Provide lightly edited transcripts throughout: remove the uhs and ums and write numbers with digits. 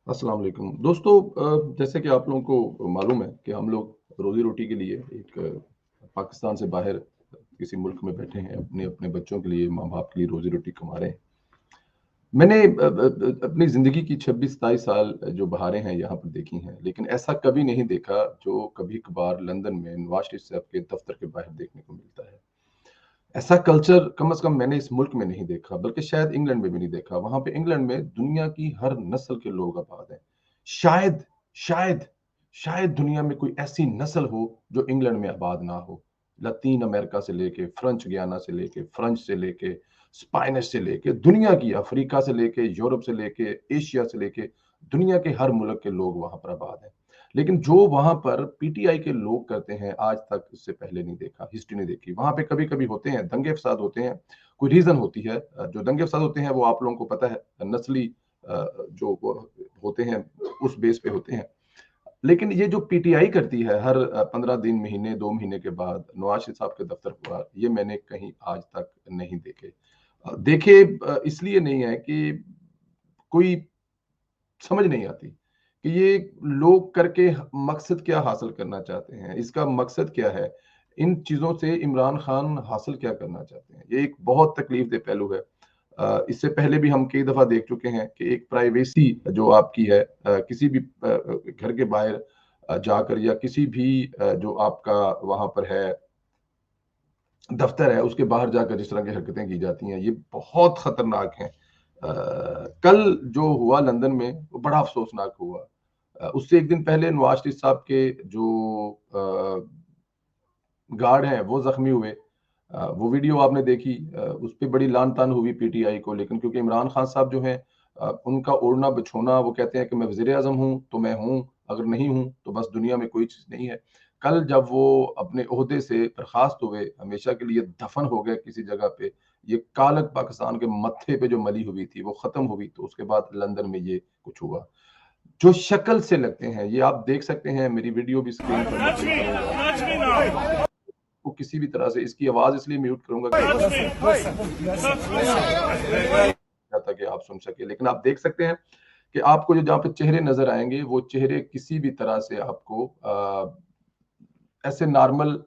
अस्सलाम वालेकुम दोस्तों। जैसे कि आप लोगों को मालूम है कि हम लोग रोजी रोटी के लिए एक पाकिस्तान से बाहर किसी मुल्क में बैठे हैं, अपने अपने बच्चों के लिए, माँ बाप के लिए रोजी रोटी कमा रहे हैं। मैंने अपनी जिंदगी की 26-27 साल जो बहारें हैं यहाँ पर देखी हैं, लेकिन ऐसा कभी नहीं देखा जो कभी कभार लंदन में नवाज शरीफ साहब के दफ्तर के बाहर देखने को मिलता है। ऐसा कल्चर कम से कम मैंने इस मुल्क में नहीं देखा, बल्कि शायद इंग्लैंड में भी नहीं देखा। वहां पे इंग्लैंड में दुनिया की हर नस्ल के लोग आबाद हैं। शायद शायद शायद दुनिया में कोई ऐसी नस्ल हो जो इंग्लैंड में आबाद ना हो। लतीन अमेरिका से लेके फ्रेंच गियाना से लेके फ्रेंच से लेके स्पेनिश से लेके दुनिया की, अफ्रीका से लेके यूरोप से लेके एशिया से लेके दुनिया के हर मुल्क के लोग वहां पर आबाद हैं। लेकिन जो वहां पर पीटीआई के लोग करते हैं, आज तक इससे पहले नहीं देखा, हिस्ट्री नहीं देखी। वहां पे कभी कभी होते हैं दंगे फसाद, होते हैं, कोई रीजन होती है। जो दंगे फसाद होते हैं वो आप लोगों को पता है, नस्ली जो वो होते हैं उस बेस पे होते हैं। लेकिन ये जो पीटीआई करती है हर 15 दिन, महीने, 2 महीने के बाद नवाज शरीफ साहब के दफ्तर पर, ये मैंने कहीं आज तक नहीं देखे। देखे इसलिए नहीं है कि कोई समझ नहीं आती कि ये लोग करके मकसद क्या हासिल करना चाहते हैं, इसका मकसद क्या है, इन चीजों से इमरान खान हासिल क्या करना चाहते हैं। ये एक बहुत तकलीफ दे पहलू है। इससे पहले भी हम कई दफा देख चुके हैं कि एक प्राइवेसी जो आपकी है, किसी भी घर के बाहर जाकर, या किसी भी जो आपका वहां पर है दफ्तर है, उसके बाहर जाकर जिस तरह की हरकतें की जाती हैं, ये बहुत खतरनाक हैं। कल जो हुआ लंदन में वो बड़ा अफसोसनाक हुआ। उससे एक दिन पहले नवाज शरीफ साहब के जो गार्ड हैं वो जख्मी हुए। वो वीडियो आपने देखी, उस पर बड़ी लान तान हुई पीटीआई को, लेकिन क्योंकि इमरान खान साहब जो हैं, उनका ओढ़ना बिछोना, वो कहते हैं कि मैं वजीर आजम हूँ तो मैं हूँ, अगर नहीं हूँ तो बस दुनिया में कोई चीज नहीं है। कल जब वो अपने ओहदे से बर्खास्त हुए, हमेशा के लिए दफन हो गए किसी जगह पे, ये कालक पाकिस्तान के मत्थे पे जो मली हुई थी वो खत्म हुई, तो उसके बाद लंदन में ये कुछ हुआ। जो शक्ल से लगते हैं, ये आप देख सकते हैं, मेरी वीडियो भी स्क्रीन पर मैं प्ले करूंगा, को किसी भी तरह से इसकी आवाज इसलिए म्यूट करूंगा ताकि आप सुन सके। लेकिन आप देख सकते हैं कि आपको जो जहाँ पे चेहरे नजर आएंगे, वो चेहरे किसी भी तरह से आपको ऐसे नॉर्मल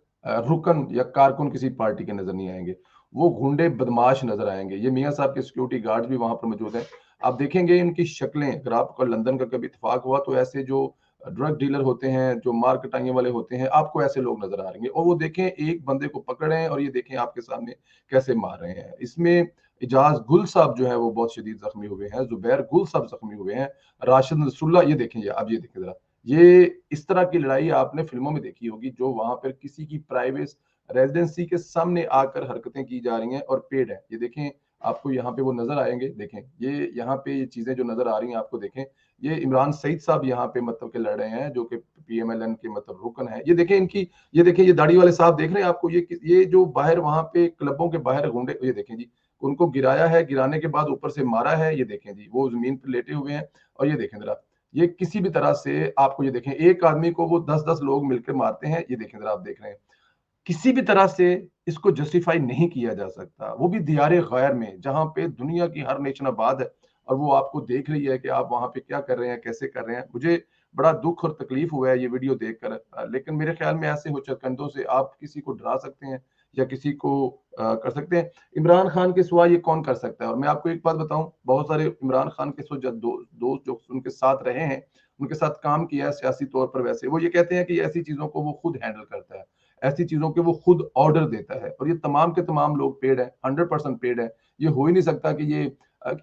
रुकन या कारकुन किसी पार्टी के नजर नहीं आएंगे। वो गुंडे बदमाश नजर आएंगे। ये मियाँ साहब के सिक्योरिटी गार्ड भी वहां पर मौजूद हैं। आप देखेंगे इनकी शक्लें, अगर आपको लंदन का कभी इत्तेफाक हुआ तो ऐसे जो ड्रग डीलर होते हैं, जो मार कटाइए वाले होते हैं, आपको ऐसे लोग नजर आ रहे हैं। और वो देखें, एक बंदे को पकड़ रहे हैं और ये देखें आपके सामने कैसे मार रहे हैं। इसमें इजाज गुल साहब जो है वो बहुत शदीद जख्मी हुए हैं, जुबैर गुल साहब जख्मी हुए हैं, राशिद नसरुल्ला, ये देखें, ये आप ये देखें जरा, ये इस तरह की लड़ाई आपने फिल्मों में देखी होगी, जो वहां पर किसी की प्राइवेट रेजिडेंसी के सामने आकर हरकतें की जा रही हैं और पेड है। ये देखें, आपको यहाँ पे वो नजर आएंगे, देखें ये यहाँ पे ये चीजें जो नजर आ रही हैं आपको, देखें ये इमरान सईद साहब यहाँ पे मतलब के लड़ रहे हैं, जो कि पीएमएलएन के मतलब रुकन है। ये देखें इनकी, ये देखें, ये दाढ़ी वाले साहब देख रहे हैं आपको, ये जो बाहर वहां पे क्लबों के बाहर गुंडे, ये देखें जी, उनको गिराया है, गिराने के बाद ऊपर से मारा है। ये देखें जी, वो जमीन पर लेटे हुए हैं। और ये देखें जरा, ये किसी भी तरह से आपको, ये देखें, एक आदमी को वो 10-10 लोग मिलकर मारते हैं। ये देखें जरा, आप देख रहे हैं, किसी भी तरह से इसको जस्टिफाई नहीं किया जा सकता, वो भी दियारे गैर में, जहां पे दुनिया की हर नेशन आबाद है और वो आपको देख रही है कि आप वहां पे क्या कर रहे हैं, कैसे कर रहे हैं। मुझे बड़ा दुख और तकलीफ हुआ है ये वीडियो देखकर। लेकिन मेरे ख्याल में ऐसे हो चकंदों से आप किसी को डरा सकते हैं या किसी को कर सकते हैं। इमरान खान के सिवा ये कौन कर सकता है। और मैं आपको एक बात बताऊं, बहुत सारे इमरान खान के दोस्त जो उनके साथ रहे हैं, उनके साथ काम किया है सियासी तौर पर, वैसे वो ये कहते हैं कि ऐसी चीजों को वो खुद हैंडल करता है, ऐसी चीजों के वो खुद ऑर्डर देता है। और ये तमाम के तमाम लोग पेड है, 100% पेड है। ये हो ही नहीं सकता कि ये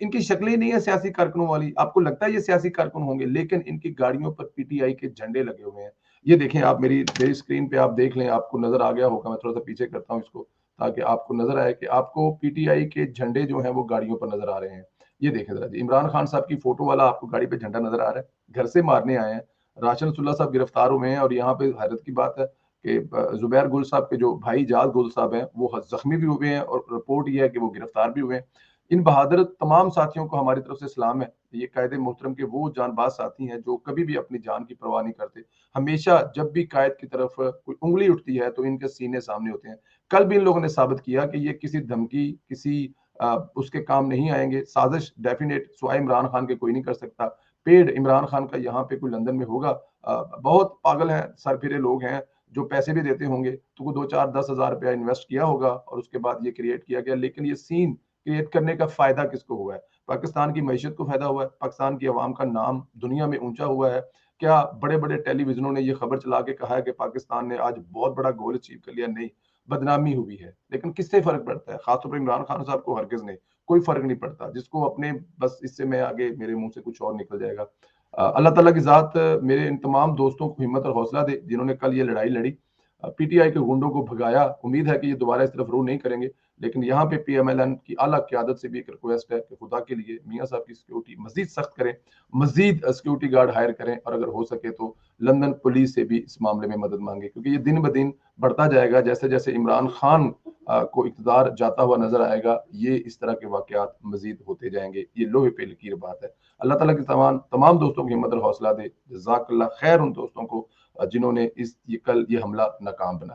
इनकी शक्लें ही नहीं है सियासी कारकुनों वाली। आपको लगता है ये सियासी कारकुन होंगे, लेकिन इनकी गाड़ियों पर पीटीआई के झंडे लगे हुए हैं। ये देखें आप, मेरी मेरी स्क्रीन पे आप देख लें, आपको नजर आ गया होगा। मैं थोड़ा सा पीछे करता हूँ इसको, ताकि आपको नजर आए कि आपको पीटीआई के झंडे जो है वो गाड़ियों पर नजर आ रहे हैं। ये देखें जरा जी, इमरान खान साहब की फोटो वाला आपको गाड़ी पे झंडा नजर आ रहा है। घर से मारने आए हैं। राशन सुल्ला साहब गिरफ्तार हुए हैं। और यहाँ पे हैरत की बात है कि जुबैर गुल साहब के जो भाई जाज गुल साहब हैं वो जख्मी भी हुए हैं, और रिपोर्ट ये है कि वो गिरफ्तार भी हुए हैं। इन बहादुर तमाम साथियों को हमारी तरफ से सलाम है। ये कायदे मोहतरम के वो जानबाज साथी हैं जो कभी भी अपनी जान की परवाह नहीं करते। हमेशा जब भी कायद की तरफ कोई उंगली उठती है तो इनके सीने सामने होते हैं। कल भी इन लोगों ने साबित किया कि ये किसी धमकी, किसी उसके काम नहीं आएंगे। साजिश डेफिनेट सिवाय इमरान खान के कोई नहीं कर सकता। पेड इमरान खान का यहाँ पे कोई लंदन में होगा। बहुत पागल हैं, सरफिरे लोग हैं जो पैसे भी देते होंगे, तो वो 2-4-10 हज़ार रुपया इन्वेस्ट किया होगा और उसके बाद ये क्रिएट किया गया। लेकिन ये सीन क्रिएट करने का फायदा किसको हुआ है? पाकिस्तान की मईशत को फायदा हुआ है, पाकिस्तान की अवाम का नाम दुनिया में ऊंचा हुआ है। क्या बड़े बड़े टेलीविजनों ने ये खबर चला के कहा है कि पाकिस्तान ने आज बहुत बड़ा गोल अचीव कर लिया? नहीं, बदनामी हुई है। लेकिन किससे फर्क पड़ता है? खासतौर पर इमरान खान साहब को हरगिज नहीं, कोई फर्क नहीं पड़ता। जिसको अपने बस इससे मैं आगे मेरे मुंह से कुछ और निकल जाएगा। अल्लाह ताला की ज़ात मेरे इन तमाम दोस्तों को हिम्मत और हौसला दे जिन्होंने कल ये लड़ाई लड़ी। पीटीआई के गुंडों को भगाया। उम्मीद है कि ये दोबारा इस तरफ रू नहीं करेंगे। लेकिन यहाँ पे पीएमएलएन की आला क़यादत से भी एक रिक्वेस्ट है कि खुदा के लिए मियाँ साहब की सिक्योरिटी मज़ीद सख्त करें, मज़ीद सिक्योरिटी गार्ड हायर करें और अगर हो सके तो लंदन पुलिस से भी इस मामले में मदद मांगे, क्योंकि ये दिन ब दिन बढ़ता जाएगा। जैसे-जैसे इमरान खान को इक़्तिदार जाता हुआ नज़र आएगा, ये इस तरह के वाक़यात मज़ीद होते जाएँगे। ये लोहे पे लकीर बात है। अल्लाह ताला की तमाम तमाम दोस्तों को हिम्मत और हौसला दे। जज़ाकल्लाह खैर उन दोस्तों को जिन्होंने ये कल ये हमला नाकाम बनाया।